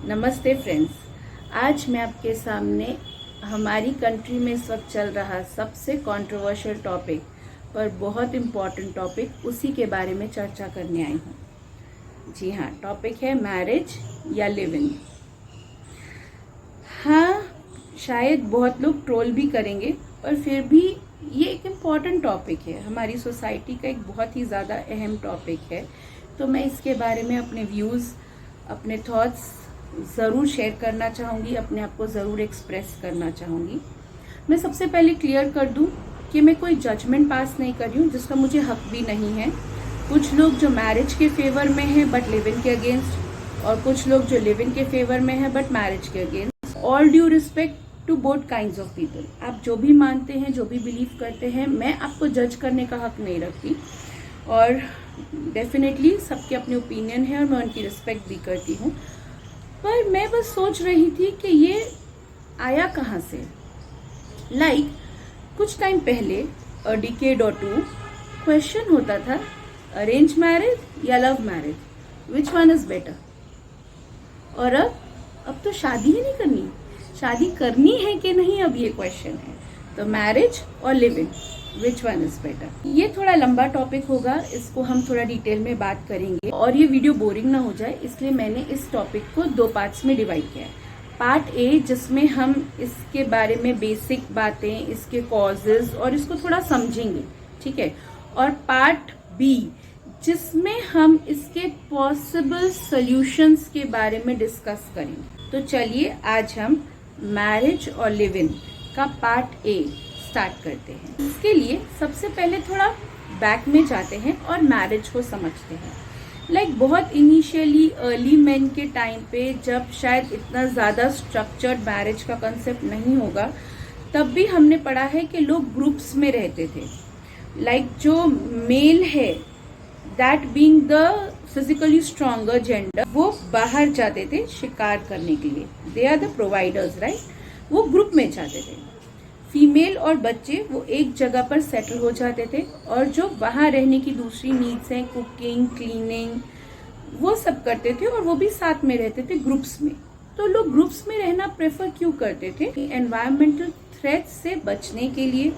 नमस्ते फ्रेंड्स। आज मैं आपके सामने हमारी कंट्री में इस वक्त चल रहा सबसे कंट्रोवर्शियल टॉपिक पर बहुत इम्पॉर्टेंट टॉपिक उसी के बारे में चर्चा करने आई हूँ। जी हाँ, टॉपिक है मैरिज या लिव इन। हाँ, शायद बहुत लोग ट्रोल भी करेंगे, पर फिर भी ये एक इम्पॉर्टेंट टॉपिक है, हमारी सोसाइटी का एक बहुत ही ज़्यादा अहम टॉपिक है। तो मैं इसके बारे में अपने व्यूज़, अपने थॉट्स ज़रूर शेयर करना चाहूँगी, अपने आप को ज़रूर एक्सप्रेस करना चाहूँगी। मैं सबसे पहले क्लियर कर दूँ कि मैं कोई जजमेंट पास नहीं कर रही हूँ, जिसका मुझे हक भी नहीं है। कुछ लोग जो मैरिज के फेवर में हैं बट लिव इन के अगेंस्ट, और कुछ लोग जो लिव इन के फेवर में हैं बट मैरिज के against. All due respect to both kinds of people. आप जो भी मानते हैं, जो भी बिलीव करते हैं, मैं आपको जज करने का हक नहीं रखती, और डेफिनेटली सबके अपने ओपिनियन है और मैं उनकी रिस्पेक्ट भी करती हूँ। पर मैं बस सोच रही थी कि ये आया कहाँ से। कुछ टाइम पहले, अ डिकेड और 2, क्वेश्चन होता था अरेंज मैरिज या love marriage, which one is better. और अब तो शादी ही नहीं करनी, शादी करनी है कि नहीं, अब ये क्वेश्चन है। तो मैरिज और live in, which one is better. ये थोड़ा लंबा टॉपिक होगा, इसको हम थोड़ा डिटेल में बात करेंगे, और ये वीडियो बोरिंग ना हो जाए इसलिए मैंने इस टॉपिक को 2 पार्ट्स में डिवाइड किया है। पार्ट ए, जिसमें हम इसके बारे में बेसिक बातें, इसके कॉजेज और इसको थोड़ा समझेंगे, ठीक है। और पार्ट बी, जिसमें हम इसके पॉसिबल सॉल्यूशंस के बारे में डिस्कस करेंगे। तो चलिए आज हम मैरिज और लिव इन का पार्ट ए स्टार्ट करते हैं। इसके लिए सबसे पहले थोड़ा बैक में जाते हैं और मैरिज को समझते हैं। बहुत इनिशियली अर्ली मैन के टाइम पे, जब शायद इतना ज़्यादा स्ट्रक्चर्ड मैरिज का कंसेप्ट नहीं होगा, तब भी हमने पढ़ा है कि लोग ग्रुप्स में रहते थे। जो मेल है, that being the physically stronger gender, वो बाहर जाते थे शिकार करने के लिए। They are the providers, right. वो ग्रुप में जाते थे। फीमेल और बच्चे वो एक जगह पर सेटल हो जाते थे, और जो वहाँ रहने की दूसरी नीड्स हैं, कुकिंग, क्लीनिंग, वो सब करते थे, और वो भी साथ में रहते थे ग्रुप्स में। तो लोग ग्रुप्स में रहना प्रेफर क्यों करते थे? एनवायरमेंटल थ्रेट से बचने के लिए,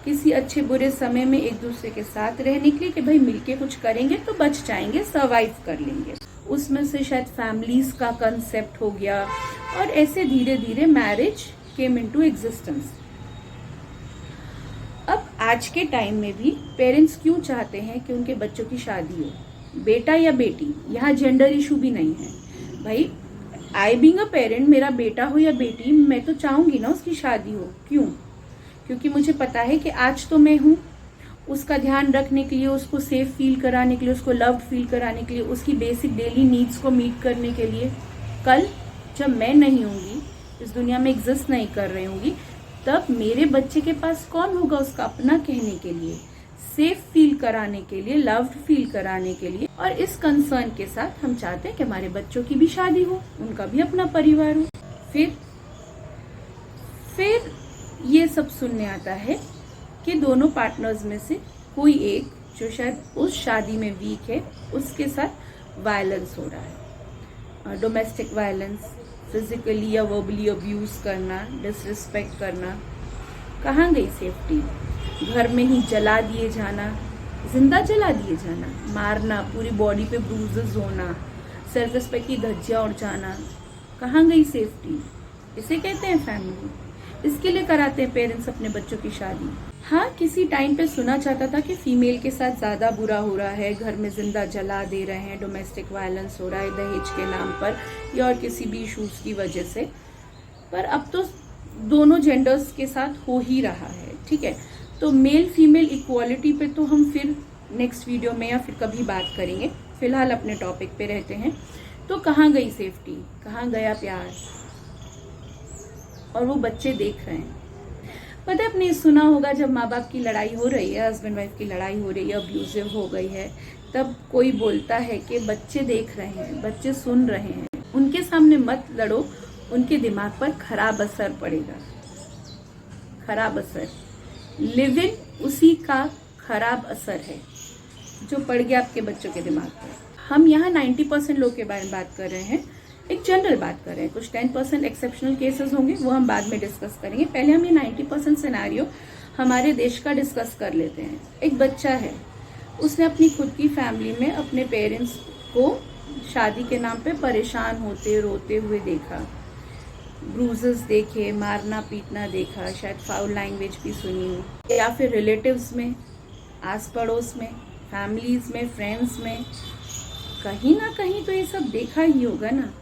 किसी अच्छे बुरे समय में एक दूसरे के साथ रहने के लिए, कि भाई मिलके कुछ करेंगे तो बच जाएंगे, सर्वाइव कर लेंगे। उसमें से शायद फैमिलीज का कंसेप्ट हो गया, और ऐसे धीरे धीरे मैरिज केम इनटू एग्जिस्टेंस। अब आज के टाइम में भी पेरेंट्स क्यों चाहते हैं कि उनके बच्चों की शादी हो, बेटा या बेटी, यहाँ जेंडर इशू भी नहीं है। भाई, आई बीइंग अ पेरेंट, मेरा बेटा हो या बेटी, मैं तो चाहूंगी ना उसकी शादी हो। क्यों? क्योंकि मुझे पता है कि आज तो मैं हूँ, उसका ध्यान रखने के लिए, उसको सेफ फील कराने के लिए, उसको लव्ड फील कराने के लिए, उसकी बेसिक डेली नीड्स को मीट करने के लिए। कल जब मैं नहीं होंगी, इस दुनिया में एग्जिस्ट नहीं कर रही होंगी, तब मेरे बच्चे के पास कौन होगा उसका अपना कहने के लिए, सेफ फील कराने के लिए, लव्ड फील कराने के लिए। और इस कंसर्न के साथ हम चाहते हैं कि हमारे बच्चों की भी शादी हो, उनका भी अपना परिवार हो। फिर ये सब सुनने आता है कि दोनों पार्टनर्स में से कोई एक, जो शायद उस शादी में वीक है, उसके साथ वायलेंस हो रहा है। डोमेस्टिक वायलेंस, फिजिकली या वर्बली अब्यूज करना, डिसरिस्पेक्ट करना। कहाँ गई सेफ्टी? घर में ही जला दिए जाना, जिंदा जला दिए जाना, मारना, पूरी बॉडी पे ब्रूजेस होना, सेल्फ रिस्पेक्ट की धज्जियां उड़ जाना। कहाँ गई सेफ्टी? इसे कहते हैं फैमिली। इसके लिए कराते हैं पेरेंट्स अपने बच्चों की शादी। हाँ, किसी टाइम पे सुना चाहता था कि फीमेल के साथ ज्यादा बुरा हो रहा है, घर में जिंदा जला दे रहे हैं, डोमेस्टिक वायलेंस हो रहा है दहेज के नाम पर या और किसी भी इशूज की वजह से। पर अब तो दोनों जेंडर्स के साथ हो ही रहा है, ठीक है। तो मेल फीमेल इक्वालिटी पे तो हम फिर नेक्स्ट वीडियो में या फिर कभी बात करेंगे। फिलहाल अपने टॉपिक पे रहते हैं। तो कहाँ गई सेफ्टी, कहाँ गया प्यार? और वो बच्चे देख रहे हैं। पता है, आपने सुना होगा, जब माँ बाप की लड़ाई हो रही है, हस्बैंड वाइफ की लड़ाई हो रही है, अब्यूजिव हो गई है, तब कोई बोलता है कि बच्चे देख रहे हैं, बच्चे सुन रहे हैं, उनके सामने मत लड़ो, उनके दिमाग पर खराब असर पड़ेगा। खराब असर, लिव इन उसी का खराब असर है जो पड़ गया आपके बच्चों के दिमाग पर। हम यहाँ 90% लोग के बारे में बात कर रहे हैं, एक जनरल बात कर रहे हैं, कुछ 10% एक्सेप्शनल केसेस होंगे, वो हम बाद में डिस्कस करेंगे। पहले हम ये 90% सिनेरियो हमारे देश का डिस्कस कर लेते हैं। एक बच्चा है, उसने अपनी खुद की फैमिली में अपने पेरेंट्स को शादी के नाम पे परेशान होते रोते हुए देखा, ब्रूजेस देखे, मारना पीटना देखा, शायद फाउल लैंग्वेज भी सुनी, या फिर रिलेटिव्स में, आस पड़ोस में, फैमिलीज में, फ्रेंड्स में, कहीं ना कहीं तो ये सब देखा ही होगा ना।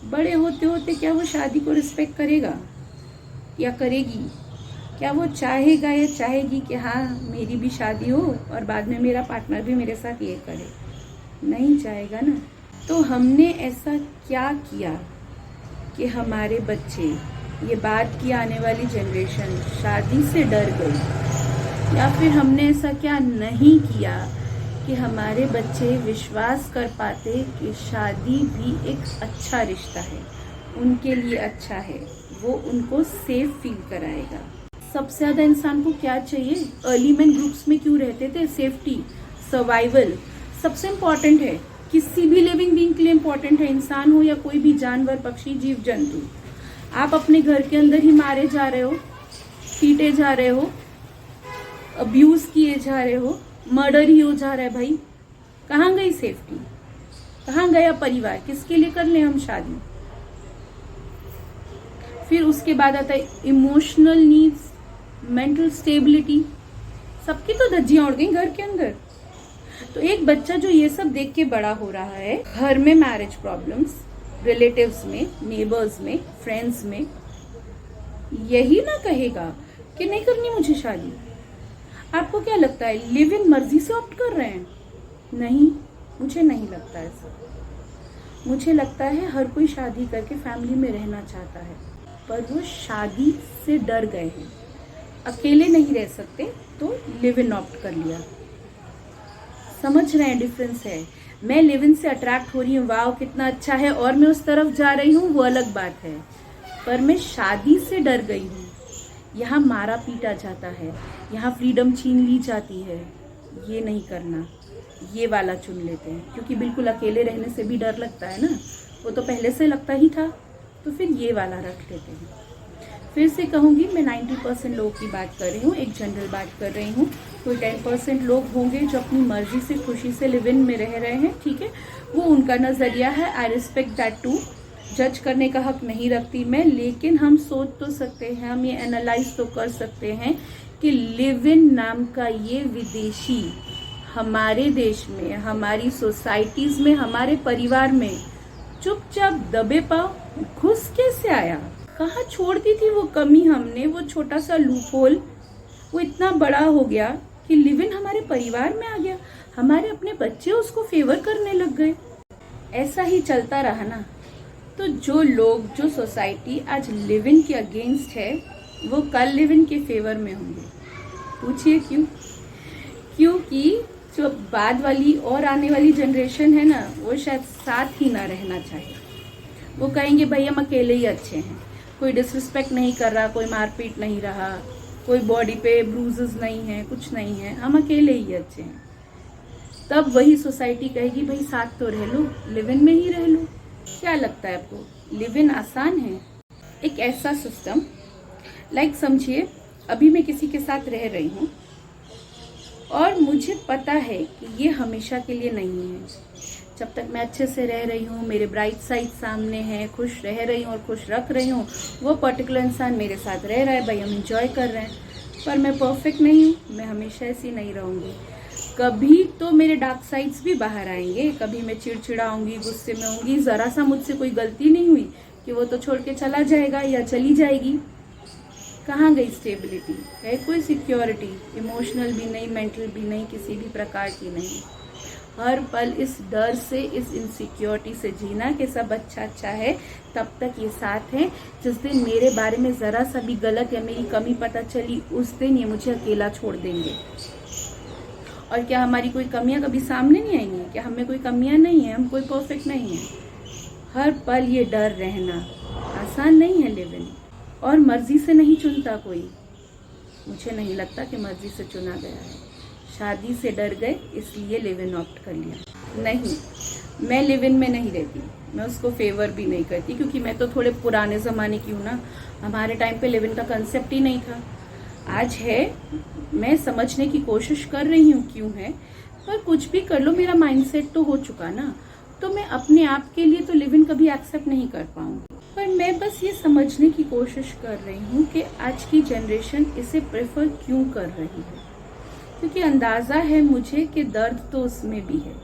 बड़े होते होते क्या वो शादी को रिस्पेक्ट करेगा या करेगी? क्या वो चाहेगा या चाहेगी कि हाँ मेरी भी शादी हो और बाद में मेरा पार्टनर भी मेरे साथ ये करे? नहीं चाहेगा ना। तो हमने ऐसा क्या किया कि हमारे बच्चे, ये बाद की आने वाली जनरेशन शादी से डर गई? या फिर हमने ऐसा क्या नहीं किया कि हमारे बच्चे विश्वास कर पाते कि शादी भी एक अच्छा रिश्ता है, उनके लिए अच्छा है, वो उनको सेफ फील कराएगा। सबसे ज़्यादा इंसान को क्या चाहिए? अर्ली मैन ग्रुप्स में क्यों रहते थे? सेफ्टी, सर्वाइवल सबसे इम्पॉर्टेंट है, किसी भी लिविंग बीइंग के लिए इम्पॉर्टेंट है, इंसान हो या कोई भी जानवर, पक्षी, जीव जंतु। आप अपने घर के अंदर ही मारे जा रहे हो, पीटे जा रहे हो, अब्यूज किए जा रहे हो, मर्डर ही हो जा रहा है भाई। कहाँ गई सेफ्टी? कहाँ गया परिवार? किसके लिए कर ले हम शादी? फिर उसके बाद आता है इमोशनल नीड्स, मेंटल स्टेबिलिटी, सबकी तो धज्जियां उड़ गई घर के अंदर। तो एक बच्चा जो ये सब देख के बड़ा हो रहा है, घर में मैरिज प्रॉब्लम्स, रिलेटिव्स में, नेबर्स में, फ्रेंड्स में, यही ना कहेगा कि नहीं करनी मुझे शादी। आपको क्या लगता है, लिव इन मर्जी से ऑप्ट कर रहे हैं? नहीं, मुझे नहीं लगता ऐसा। मुझे लगता है हर कोई शादी करके फैमिली में रहना चाहता है, पर वो शादी से डर गए हैं, अकेले नहीं रह सकते तो लिव इन ऑप्ट कर लिया। समझ रहे हैं डिफरेंस है? मैं लिव इन से अट्रैक्ट हो रही हूँ, वाह कितना अच्छा है, और मैं उस तरफ जा रही हूँ, वो अलग बात है। पर मैं शादी से डर गई हूँ, यहाँ मारा पीटा जाता है, यहाँ फ्रीडम छीन ली जाती है, ये नहीं करना, ये वाला चुन लेते हैं। क्योंकि बिल्कुल अकेले रहने से भी डर लगता है ना, वो तो पहले से लगता ही था, तो फिर ये वाला रख लेते हैं। फिर से कहूँगी, मैं 90% लोगों की बात कर रही हूँ, एक जनरल बात कर रही हूँ। कोई 10% लोग होंगे जो अपनी मर्जी से खुशी से लिव इन में रह रहे हैं, ठीक है, वो उनका नज़रिया है, आई रिस्पेक्ट दैट टू। जज करने का हक नहीं रखती मैं, लेकिन हम सोच तो सकते हैं, हम ये एनालाइज तो कर सकते हैं कि लिव इन नाम का ये विदेशी हमारे देश में, हमारी सोसाइटीज़ में, हमारे परिवार में चुपचाप दबे पाँव घुस कैसे आया? कहाँ छोड़ दी थी वो कमी हमने, वो छोटा सा लूप होल, वो इतना बड़ा हो गया कि लिव इन हमारे परिवार में आ गया, हमारे अपने बच्चे उसको फेवर करने लग गए। ऐसा ही चलता रहा ना, तो जो लोग, जो सोसाइटी आज लिव इन के अगेंस्ट है, वो कल लिव इन के फेवर में होंगे। पूछिए क्यों? क्योंकि जो बाद वाली और आने वाली जनरेशन है ना, वो शायद साथ ही ना रहना चाहे। वो कहेंगे भाई हम अकेले ही अच्छे हैं, कोई डिसरिस्पेक्ट नहीं कर रहा, कोई मारपीट नहीं रहा, कोई बॉडी पे ब्रूजेस नहीं है, कुछ नहीं है, हम अकेले ही अच्छे हैं। तब वही सोसाइटी कहेगी भाई साथ तो रह लो, लिव इन में ही रह लो। क्या लगता है आपको, लिव इन आसान है? एक ऐसा सिस्टम, लाइक समझिए अभी मैं किसी के साथ रह रही हूँ और मुझे पता है कि ये हमेशा के लिए नहीं है। जब तक मैं अच्छे से रह रही हूँ, मेरे ब्राइट साइड सामने हैं, खुश रह रही हूँ और खुश रख रही हूँ, वो पर्टिकुलर इंसान मेरे साथ रह रहा है, भाई हम इंजॉय कर रहे हैं। पर मैं परफेक्ट नहीं हूँ, मैं हमेशा ऐसी नहीं रहूँगी। कभी तो मेरे डार्क साइड्स भी बाहर आएंगे, कभी मैं चिड़चिड़ा होंगी, गुस्से में होंगी, ज़रा सा मुझसे कोई गलती नहीं हुई कि वो तो छोड़ के चला जाएगा या चली जाएगी। कहाँ गई स्टेबिलिटी? है कोई सिक्योरिटी? इमोशनल भी नहीं, मेंटल भी नहीं, किसी भी प्रकार की नहीं। हर पल इस डर से, इस इनसिक्योरिटी से जीना कि सब अच्छा है, तब तक ये साथ हैं। जिस दिन मेरे बारे में ज़रा सा भी गलत या मेरी कमी पता चली, उस दिन ये मुझे अकेला छोड़ देंगे। और क्या हमारी कोई कमियां कभी सामने नहीं आएंगी? क्या हमें कोई कमियां नहीं है? हम कोई परफेक्ट नहीं है? हर पल ये डर रहना आसान नहीं है लिव इन। और मर्जी से नहीं चुनता कोई, मुझे नहीं लगता कि मर्जी से चुना गया है। शादी से डर गए इसलिए लिव इन ऑप्ट कर लिया। नहीं, मैं लिव इन में नहीं रहती, मैं उसको फेवर भी नहीं करती, क्योंकि मैं तो थोड़े पुराने ज़माने की हूँ ना। हमारे टाइम पे लिव इन का कंसेप्ट ही नहीं था। आज है, मैं समझने की कोशिश कर रही हूँ क्यों है, पर कुछ भी कर लो मेरा माइंडसेट तो हो चुका ना, तो मैं अपने आप के लिए तो लिव इन कभी एक्सेप्ट नहीं कर पाऊंगी। पर मैं बस ये समझने की कोशिश कर रही हूँ कि आज की जनरेशन इसे प्रेफर क्यों कर रही है, क्योंकि अंदाज़ा है मुझे कि दर्द तो उसमें भी है।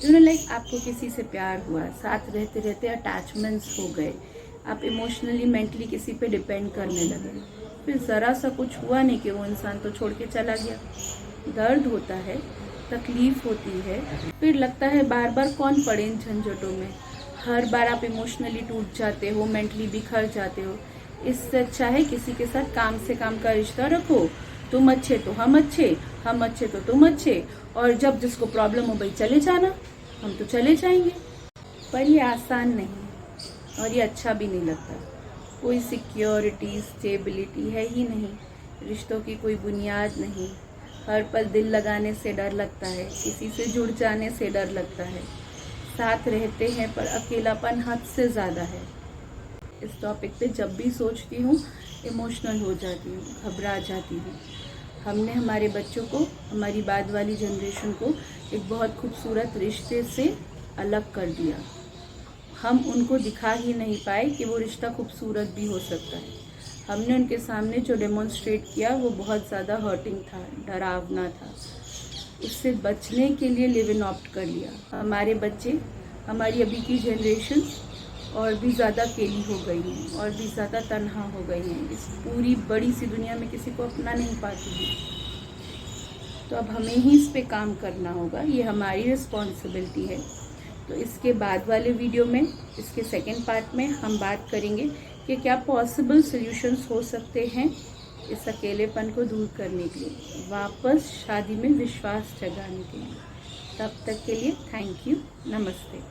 लाइक आपको किसी से प्यार हुआ, साथ रहते रहते अटैचमेंट्स हो गए, आप इमोशनली मेंटली किसी पे डिपेंड करने लगे, फिर ज़रा सा कुछ हुआ नहीं कि वो इंसान तो छोड़ के चला गया। दर्द होता है, तकलीफ होती है, फिर लगता है बार बार कौन पड़े इन झंझटों में। हर बार आप इमोशनली टूट जाते हो, मेंटली बिखर जाते हो। इससे अच्छा है किसी के साथ काम से काम का रिश्ता रखो, तुम अच्छे तो हम अच्छे, हम अच्छे तो तुम अच्छे, और जब जिसको प्रॉब्लम हो भाई चले जाना, हम तो चले जाएंगे। पर ये आसान नहीं और ये अच्छा भी नहीं लगता। कोई सिक्योरिटी स्टेबिलिटी है ही नहीं, रिश्तों की कोई बुनियाद नहीं। हर पल दिल लगाने से डर लगता है, किसी से जुड़ जाने से डर लगता है। साथ रहते हैं पर अकेलापन हद से ज़्यादा है। इस टॉपिक पे जब भी सोचती हूँ इमोशनल हो जाती हूँ, घबरा जाती हूँ। हमने हमारे बच्चों को, हमारी बाद वाली जनरेशन को एक बहुत खूबसूरत रिश्ते से अलग कर दिया। हम उनको दिखा ही नहीं पाए कि वो रिश्ता खूबसूरत भी हो सकता है। हमने उनके सामने जो डेमोन्स्ट्रेट किया वो बहुत ज़्यादा हर्टिंग था, डरावना था। उससे बचने के लिए लिव इन ऑप्ट कर लिया। हमारे बच्चे, हमारी अभी की जनरेशन और भी ज़्यादा अकेली हो गई हैं और भी ज़्यादा तन्हा हो गई हैं। इस पूरी बड़ी सी दुनिया में किसी को अपना नहीं पाती है। तो अब हमें ही इस पे काम करना होगा, ये हमारी रिस्पॉन्सिबिलिटी है। तो इसके बाद वाले वीडियो में, इसके सेकंड पार्ट में हम बात करेंगे कि क्या पॉसिबल सॉल्यूशंस हो सकते हैं इस अकेलेपन को दूर करने के लिए, वापस शादी में विश्वास जगाने के लिए। तब तक के लिए थैंक यू, नमस्ते।